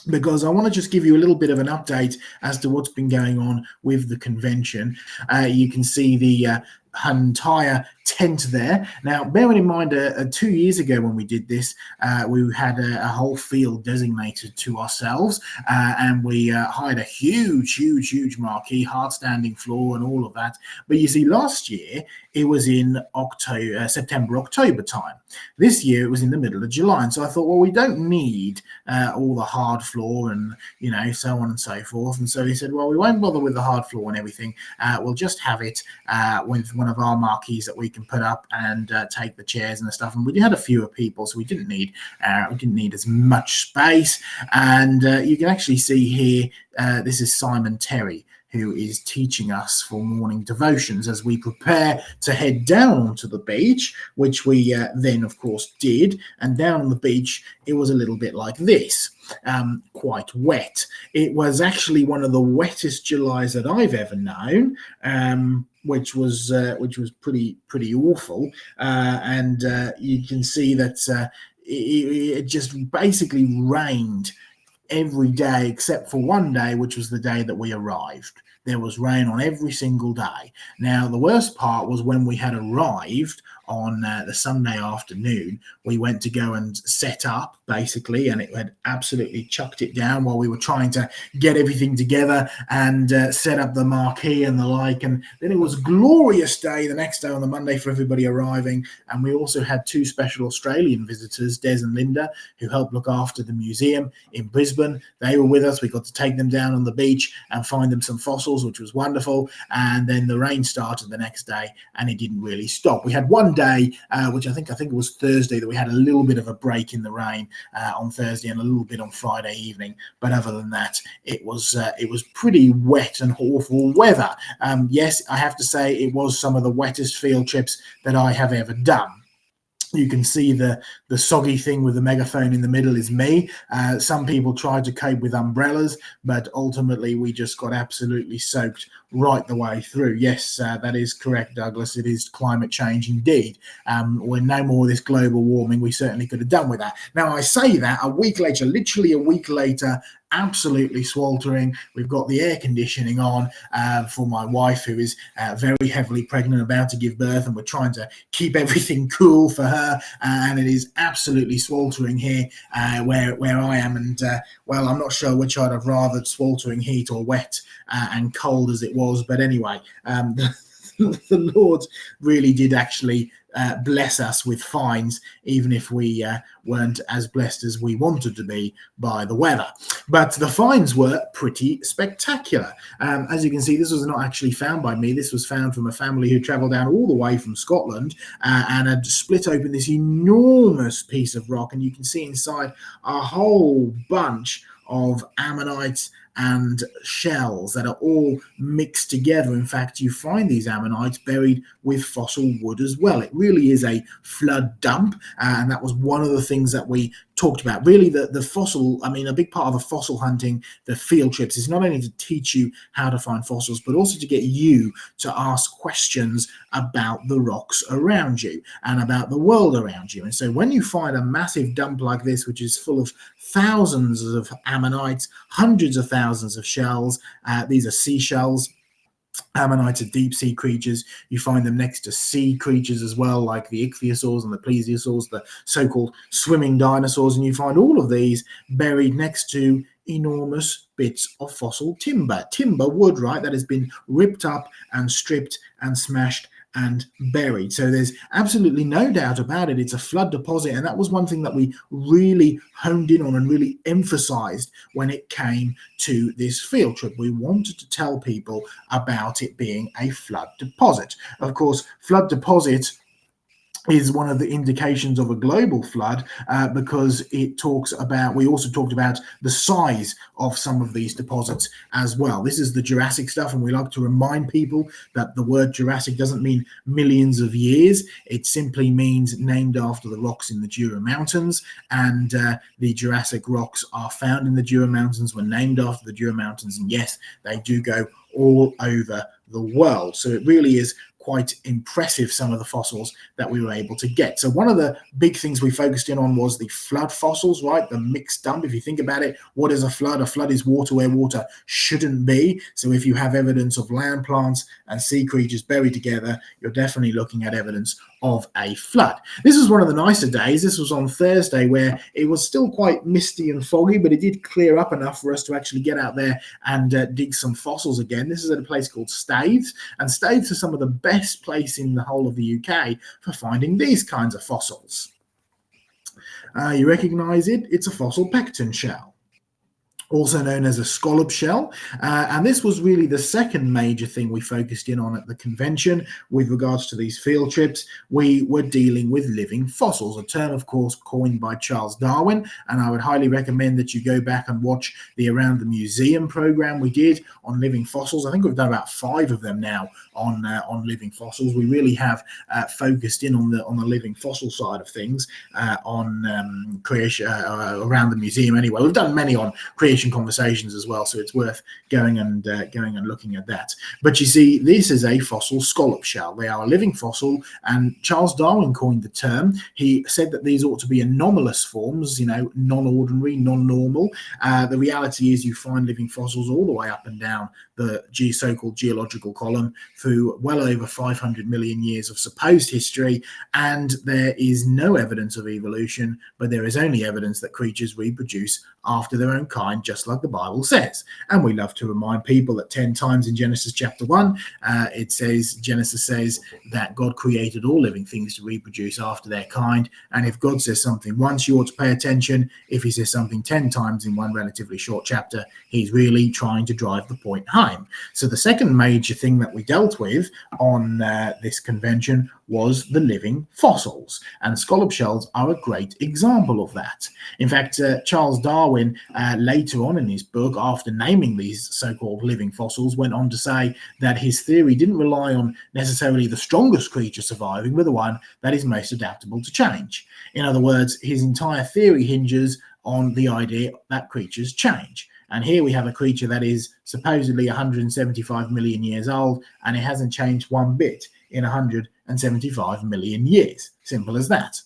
because I want to just give you a little bit of an update as to what's been going on with the convention. You can see the entire tent there. Now, bearing in mind, 2 years ago when we did this, we had a whole field designated to ourselves, and we hired a huge marquee, hard-standing floor and all of that. But you see, last year, it was in September, October time. This year, it was in the middle of July. And so I thought, well, we don't need all the hard floor and, so on and so forth. And so he said, well, we won't bother with the hard floor and everything. We'll just have it with one of our marquees that we can put up and take the chairs and the stuff. And we had a fewer people, so we didn't need as much space. And you can actually see here, this is Simon Terry, who is teaching us for morning devotions as we prepare to head down onto the beach, which we then, of course, did. And down on the beach, it was a little bit like this, quite wet. It was actually one of the wettest Julys that I've ever known, which was pretty awful. And you can see that it just basically rained every day except for one day, which was the day that we arrived. There was rain on every single day. Now, the worst part was when we had arrived on the Sunday afternoon. We went to go and set up, basically, and it had absolutely chucked it down while we were trying to get everything together and set up the marquee and the like. And then it was a glorious day the next day on the Monday for everybody arriving. And we also had two special Australian visitors, Des and Linda, who helped look after the museum in Brisbane. They were with us. We got to take them down on the beach and find them some fossils, which was wonderful. And then the rain started the next day, and it didn't really stop. We had one day, which I think it was Thursday, that we had a little bit of a break in the rain on Thursday and a little bit on Friday evening. But other than that, it was pretty wet and awful weather. Yes, I have to say it was some of the wettest field trips that I have ever done. You can see the soggy thing with the megaphone in the middle is me. Some people tried to cope with umbrellas, but ultimately we just got absolutely soaked right the way through. Yes, that is correct, Douglas. It is climate change indeed. We're no more this global warming. We certainly could have done with that. Now, I say that a week later, literally a week later, absolutely sweltering. We've got the air conditioning on for my wife, who is very heavily pregnant, about to give birth, and we're trying to keep everything cool for her. And it is absolutely sweltering here where I am. And well, I'm not sure which I'd have rather, sweltering heat or wet and cold as it was. But anyway, the Lord really did actually bless us with fines, even if we weren't as blessed as we wanted to be by the weather. But the fines were pretty spectacular. As you can see, this was not actually found by me. This was found from a family who travelled down all the way from Scotland and had split open this enormous piece of rock. And you can see inside a whole bunch of ammonites and shells that are all mixed together. In fact, you find these ammonites buried with fossil wood as well. It really is a flood dump, and that was one of the things that we talked about. Really, the fossil, I mean, a big part of the fossil hunting, the field trips, is not only to teach you how to find fossils, but also to get you to ask questions about the rocks around you and about the world around you. And so when you find a massive dump like this, which is full of thousands of ammonites, hundreds of thousands of shells, these are seashells. Ammonites are deep sea creatures. You find them next to sea creatures as well, like the ichthyosaurs and the plesiosaurs, the so-called swimming dinosaurs. And you find all of these buried next to enormous bits of fossil timber wood, right, that has been ripped up and stripped and smashed and buried. So there's absolutely no doubt about it. It's a flood deposit. And that was one thing that we really honed in on and really emphasized when it came to this field trip. We wanted to tell people about it being a flood deposit. Of course, flood deposits is one of the indications of a global flood because it talks about, we also talked about the size of some of these deposits as well. This is the Jurassic stuff, and we like to remind people that the word Jurassic doesn't mean millions of years. It simply means named after the rocks in the Jura Mountains, and the Jurassic rocks are found in the Jura Mountains, were named after the Jura Mountains, and yes, they do go all over the world. So it really is quite impressive, some of the fossils that we were able to get. So one of the big things we focused in on was the flood fossils, right? The mixed dump. If you think about it, what is a flood? A flood is water where water shouldn't be. So if you have evidence of land plants and sea creatures buried together, you're definitely looking at evidence of a flood. This was one of the nicer days. This was on Thursday, where it was still quite misty and foggy, but it did clear up enough for us to actually get out there and dig some fossils again. This is at a place called Staithes, and Staithes are some of the best place in the whole of the UK for finding these kinds of fossils. You recognize it? It's a fossil pecten shell, also known as a scallop shell. And this was really the second major thing we focused in on at the convention with regards to these field trips. We were dealing with living fossils, a term, of course, coined by Charles Darwin. And I would highly recommend that you go back and watch the Around the Museum program we did on living fossils. I think we've done about 5 of them now on living fossils. We really have focused in on the living fossil side of things on creation around the museum. Anyway, we've done many on creation conversations as well, so it's worth going and looking at that. But you see, this is a fossil scallop shell. They are a living fossil, and Charles Darwin coined the term. He said that these ought to be anomalous forms, non-ordinary, non-normal. The reality is you find living fossils all the way up and down the so-called geological column through well over 500 million years of supposed history, and there is no evidence of evolution, but there is only evidence that creatures reproduce after their own kind, just like the Bible says. And we love to remind people that 10 times in Genesis chapter 1, Genesis says that God created all living things to reproduce after their kind. And if God says something once, you ought to pay attention. If he says something 10 times in one relatively short chapter, he's really trying to drive the point home. So the second major thing that we dealt with on this convention was the living fossils, and scallop shells are a great example of that. In fact, Charles Darwin later on in his book, after naming these so-called living fossils, went on to say that his theory didn't rely on necessarily the strongest creature surviving, but the one that is most adaptable to change. In other words, his entire theory hinges on the idea that creatures change. And here we have a creature that is supposedly 175 million years old, and it hasn't changed one bit in 175 million years. Simple as that.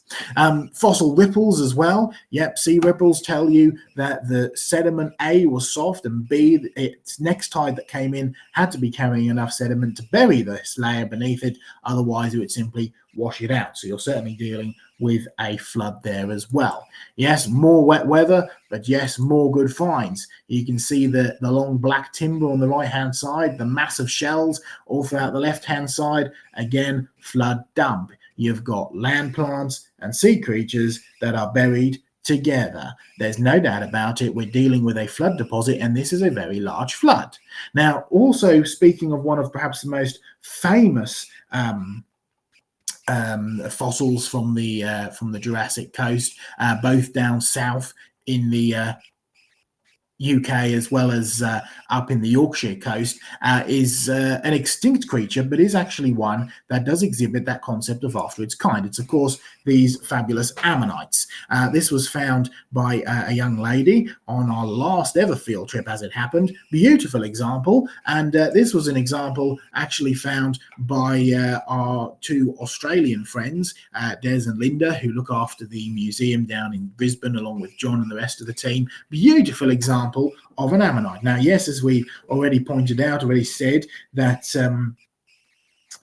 Fossil ripples as well. Yep, sea ripples tell you that the sediment A was soft, and B, its next tide that came in had to be carrying enough sediment to bury this layer beneath it. Otherwise, it would simply wash it out. So you're certainly dealing with a flood there as well. Yes, more wet weather, but yes, more good finds. You can see the long black timber on the right-hand side, the massive shells all throughout the left-hand side. Again, flood dump. You've got land plants and sea creatures that are buried together. There's no doubt about it. We're dealing with a flood deposit, and this is a very large flood. Now, also speaking of one of perhaps the most famous fossils from the Jurassic coast, both down south in the UK as well as up in the Yorkshire coast, is an extinct creature, but is actually one that does exhibit that concept of after its kind. It's, of course, these fabulous ammonites. This was found by a young lady on our last ever field trip, as it happened. Beautiful example. And this was an example actually found by our 2 Australian friends, Des and Linda, who look after the museum down in Brisbane, along with John and the rest of the team. Beautiful example of an ammonite. Now, yes, as we already pointed out, already said, that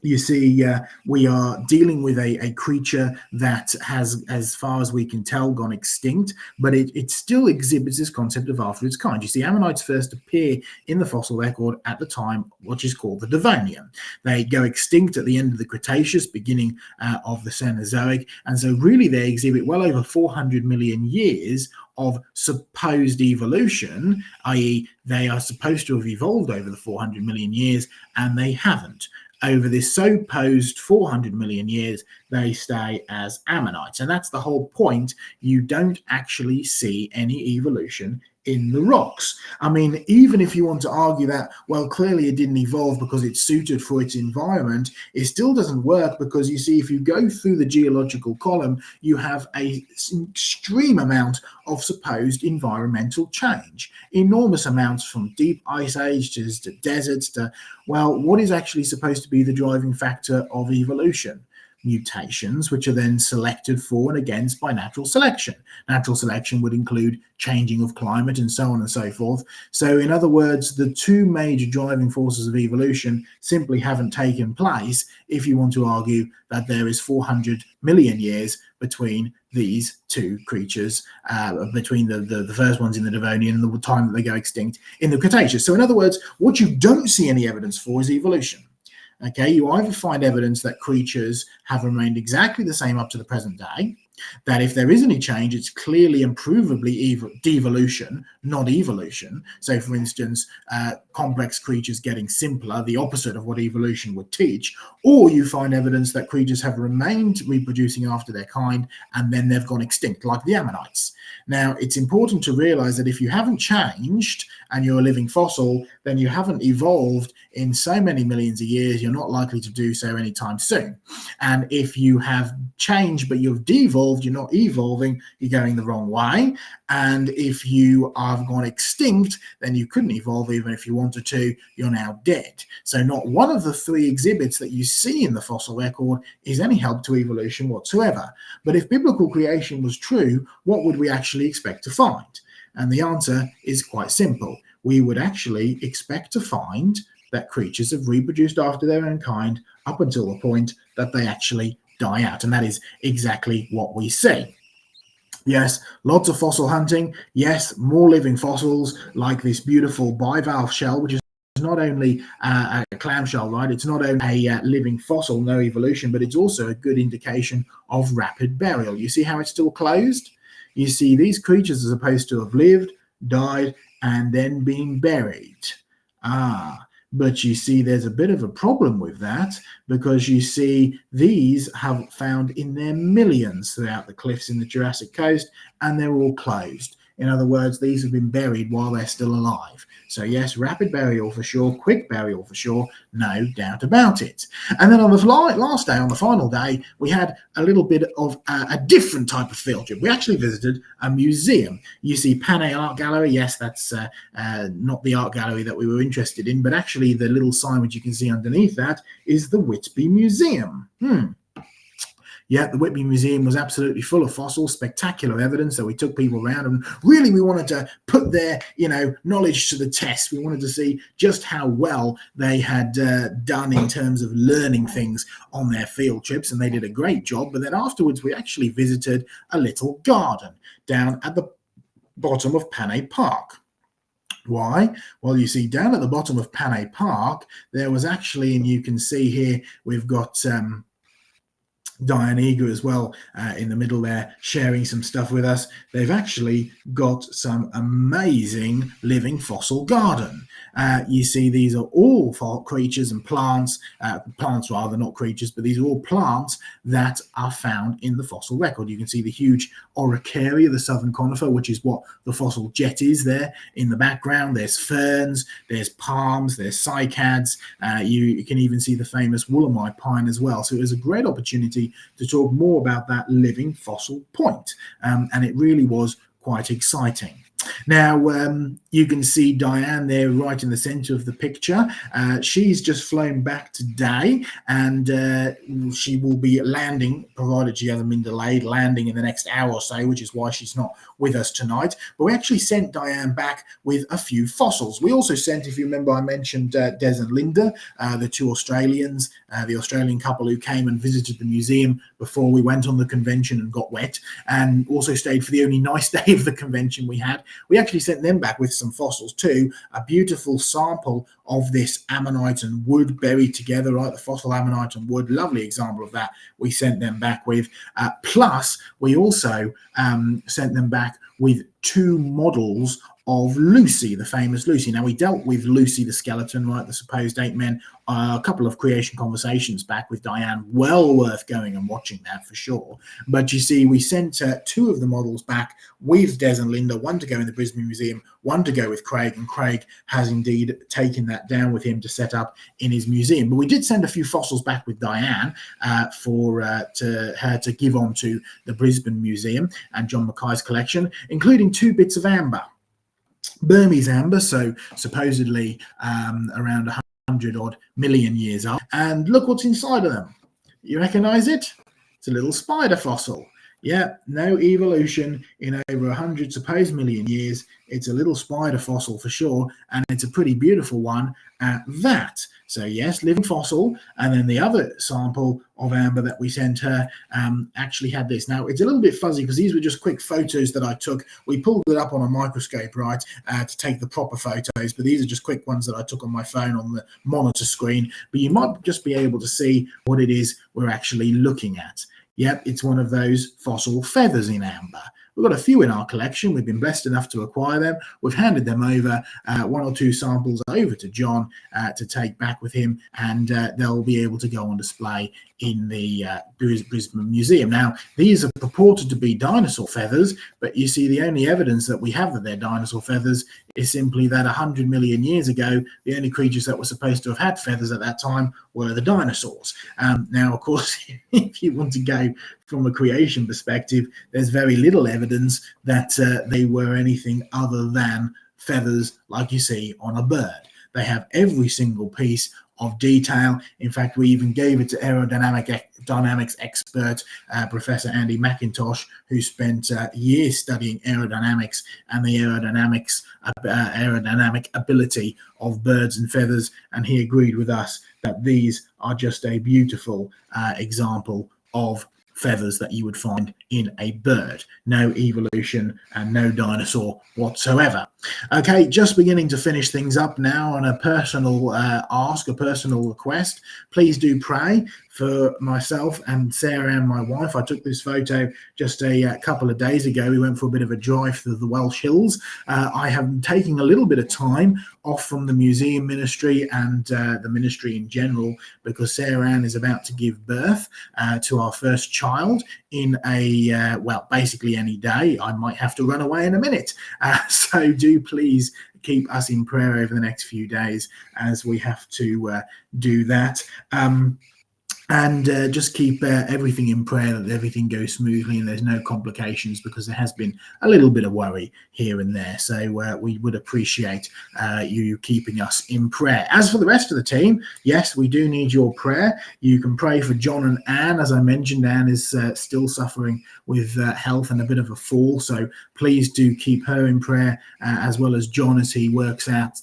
you see, we are dealing with a creature that has, as far as we can tell, gone extinct, but it still exhibits this concept of after its kind. You see, ammonites first appear in the fossil record at the time which is called the Devonian. They go extinct at the end of the Cretaceous, beginning of the Cenozoic, and so really they exhibit well over 400 million years of supposed evolution, i.e. they are supposed to have evolved over the 400 million years, and they haven't. Over this supposed 400 million years, they stay as ammonites. And that's the whole point. You don't actually see any evolution in the rocks. I mean, even if you want to argue that, well, clearly it didn't evolve because it's suited for its environment, it still doesn't work, because you see, if you go through the geological column, you have an extreme amount of supposed environmental change, enormous amounts, from deep ice ages to deserts to, well, what is actually supposed to be the driving factor of evolution? Mutations, which are then selected for and against by natural selection. Natural selection would include changing of climate and so on and so forth. So in other words, the two major driving forces of evolution simply haven't taken place if you want to argue that there is 400 million years between these two creatures, between the first ones in the Devonian and the time that they go extinct in the Cretaceous. So in other words, what you don't see any evidence for is evolution. Okay, you either find evidence that creatures have remained exactly the same up to the present day, that if there is any change, it's clearly and provably devolution, not evolution. So, for instance, complex creatures getting simpler, the opposite of what evolution would teach, or you find evidence that creatures have remained reproducing after their kind and then they've gone extinct, like the ammonites. Now, it's important to realize that if you haven't changed and you're a living fossil, then you haven't evolved in so many millions of years, you're not likely to do so anytime soon. And if you have changed but you've devolved, you're not evolving, you're going the wrong way. And if you have gone extinct, then you couldn't evolve even if you wanted to, you're now dead. So not one of the three exhibits that you see in the fossil record is any help to evolution whatsoever. But if biblical creation was true, what would we actually expect to find? And the answer is quite simple. We would actually expect to find that creatures have reproduced after their own kind up until the point that they actually die out. And that is exactly what we see. Yes, lots of fossil hunting. Yes, more living fossils, like this beautiful bivalve shell, which is not only a clamshell, right? It's not only a living fossil, no evolution, but it's also a good indication of rapid burial. You see how it's still closed? You see, these creatures are supposed to have lived, died, and then been buried. But you see, there's a bit of a problem with that, because you see these have found in their millions throughout the cliffs in the Jurassic coast, and they're all closed. In other words, these have been buried while they're still alive. So yes, rapid burial for sure, quick burial for sure, no doubt about it. And then on the last day, on the final day, we had a little bit of a different type of field trip. We actually visited a museum. You see Panay Art Gallery. Yes, that's not the art gallery that we were interested in, but actually the little sign which you can see underneath that is the Whitby Museum. Yeah, the Whitby Museum was absolutely full of fossils, spectacular evidence. So we took people around, and really we wanted to put their, knowledge to the test. We wanted to see just how well they had done in terms of learning things on their field trips, and they did a great job. But then afterwards, we actually visited a little garden down at the bottom of Panay Park. Why? Well, you see, down at the bottom of Panay Park, there was actually, and you can see here, we've got Diane Eager as well in the middle there, sharing some stuff with us. They've actually got some amazing living fossil garden. You see, these are all creatures and plants, rather, not creatures, but these are all plants that are found in the fossil record. You can see the huge Araucaria, the southern conifer, which is what the fossil jet is there in the background. There's ferns, there's palms, there's cycads. You can even see the famous Wollemi pine as well. So it was a great opportunity to talk more about that living fossil point. And it really was quite exciting. Now, you can see Diane there right in the center of the picture. She's just flown back today, and she will be landing, provided she hasn't been delayed, landing in the next hour or so, which is why she's not with us tonight. But we actually sent Diane back with a few fossils. We also sent, if you remember, I mentioned Des and Linda, the two Australians, the Australian couple who came and visited the museum before we went on the convention and got wet, and also stayed for the only nice day of the convention we had. We actually sent them back with some fossils too, a beautiful sample of this ammonite and wood buried together, right? The fossil ammonite and wood, lovely example of that we sent them back with. Plus, we also sent them back with two models of Lucy, the famous Lucy. Now, we dealt with Lucy the skeleton, right, the supposed 8 men, a couple of creation conversations back with Diane. Well worth going and watching that for sure. But you see, we sent 2 of the models back with Des and Linda, one to go in the Brisbane Museum, one to go with Craig, and Craig has indeed taken that down with him to set up in his museum. But we did send a few fossils back with Diane for her to give on to the Brisbane Museum and John Mackay's collection, including 2 bits of amber. Burmese amber, so supposedly around 100 odd million years old. And look what's inside of them. You recognize it? It's a little spider fossil. Yeah, no evolution in over 100 supposed million years. It's a little spider fossil for sure, and it's a pretty beautiful one at that. So yes, living fossil. And then the other sample of amber that we sent her actually had this. Now, it's a little bit fuzzy because these were just quick photos that I took. We pulled it up on a microscope, right, to take the proper photos, but these are just quick ones that I took on my phone on the monitor screen. But you might just be able to see what it is we're actually looking at. Yep, it's one of those fossil feathers in amber. We've got a few in our collection. We've been blessed enough to acquire them. We've handed them over, 1 or 2 samples over to John to take back with him, and they'll be able to go on display in the Brisbane Museum. Now, these are purported to be dinosaur feathers, but you see, the only evidence that we have that they're dinosaur feathers is simply that 100 million years ago, the only creatures that were supposed to have had feathers at that time were the dinosaurs. Now, of course, if you want to go from a creation perspective, there's very little evidence that they were anything other than feathers like you see on a bird. They have every single piece of detail. In fact, we even gave it to aerodynamics expert Professor Andy McIntosh, who spent years studying aerodynamics and the aerodynamic ability of birds and feathers, and he agreed with us that these are just a beautiful example of feathers that you would find in a bird. No evolution and no dinosaur whatsoever. Okay, just beginning to finish things up now on a personal ask, a personal request. Please do pray for myself and Sarah and my wife. I took this photo just a couple of days ago. We went for a bit of a drive through the Welsh Hills. I have been taking a little bit of time off from the museum ministry and the ministry in general, because Sarah Ann is about to give birth to our first child in a, well, basically any day. I might have to run away in a minute. So do please keep us in prayer over the next few days as we have to do that. And just keep everything in prayer, that everything goes smoothly and there's no complications, because there has been a little bit of worry here and there. So we would appreciate you keeping us in prayer. As for the rest of the team, yes, we do need your prayer. You can pray for John and Anne. As I mentioned, Anne is still suffering with health and a bit of a fall. So please do keep her in prayer, as well as John as he works out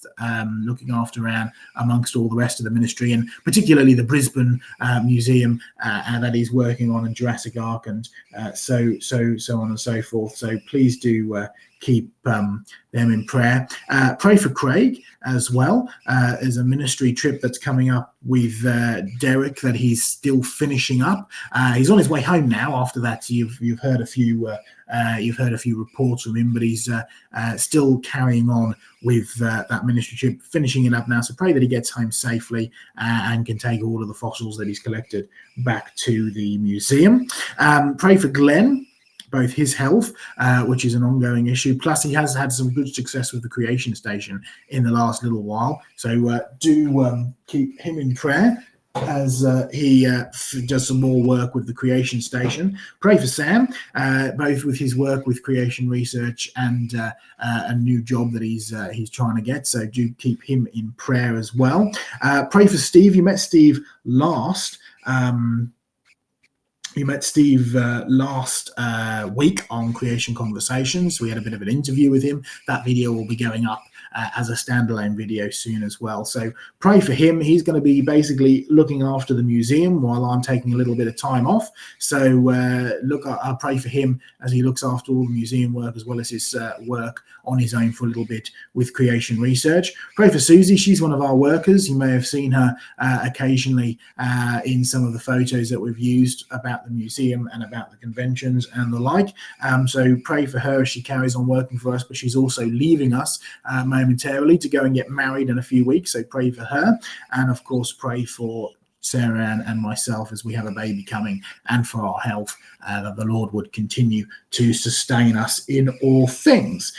looking after Anne amongst all the rest of the ministry, and particularly the Brisbane Museum that he's working on, and Jurassic Ark, and so on and so forth. So please do keep them in prayer. Pray for Craig as well. There's a ministry trip that's coming up with Derek that he's still finishing up. He's on his way home now. After that, you've heard a few reports from him, but he's still carrying on with that ministry trip, finishing it up now. So pray that he gets home safely and can take all of the fossils that he's collected back to the museum. Pray for Glenn, both his health, which is an ongoing issue, plus he has had some good success with the Creation Station in the last little while. So do keep him in prayer as he does some more work with the Creation Station. Pray for Sam, both with his work with Creation Research and a new job that he's trying to get. So do keep him in prayer as well. Pray for Steve. You met Steve last. You met Steve last week on Creation Conversations. We had a bit of an interview with him. That video will be going up as a standalone video soon as well. So pray for him. He's going to be basically looking after the museum while I'm taking a little bit of time off. So I'll pray for him as he looks after all the museum work, as well as his work on his own for a little bit with Creation Research. Pray for Susie. She's one of our workers. You may have seen her occasionally in some of the photos that we've used about about the museum and about the conventions and the like. So pray for her as she carries on working for us, but she's also leaving us momentarily to go and get married in a few weeks. So pray for her, and of course pray for Sarah and myself as we have a baby coming, and for our health, that the Lord would continue to sustain us in all things.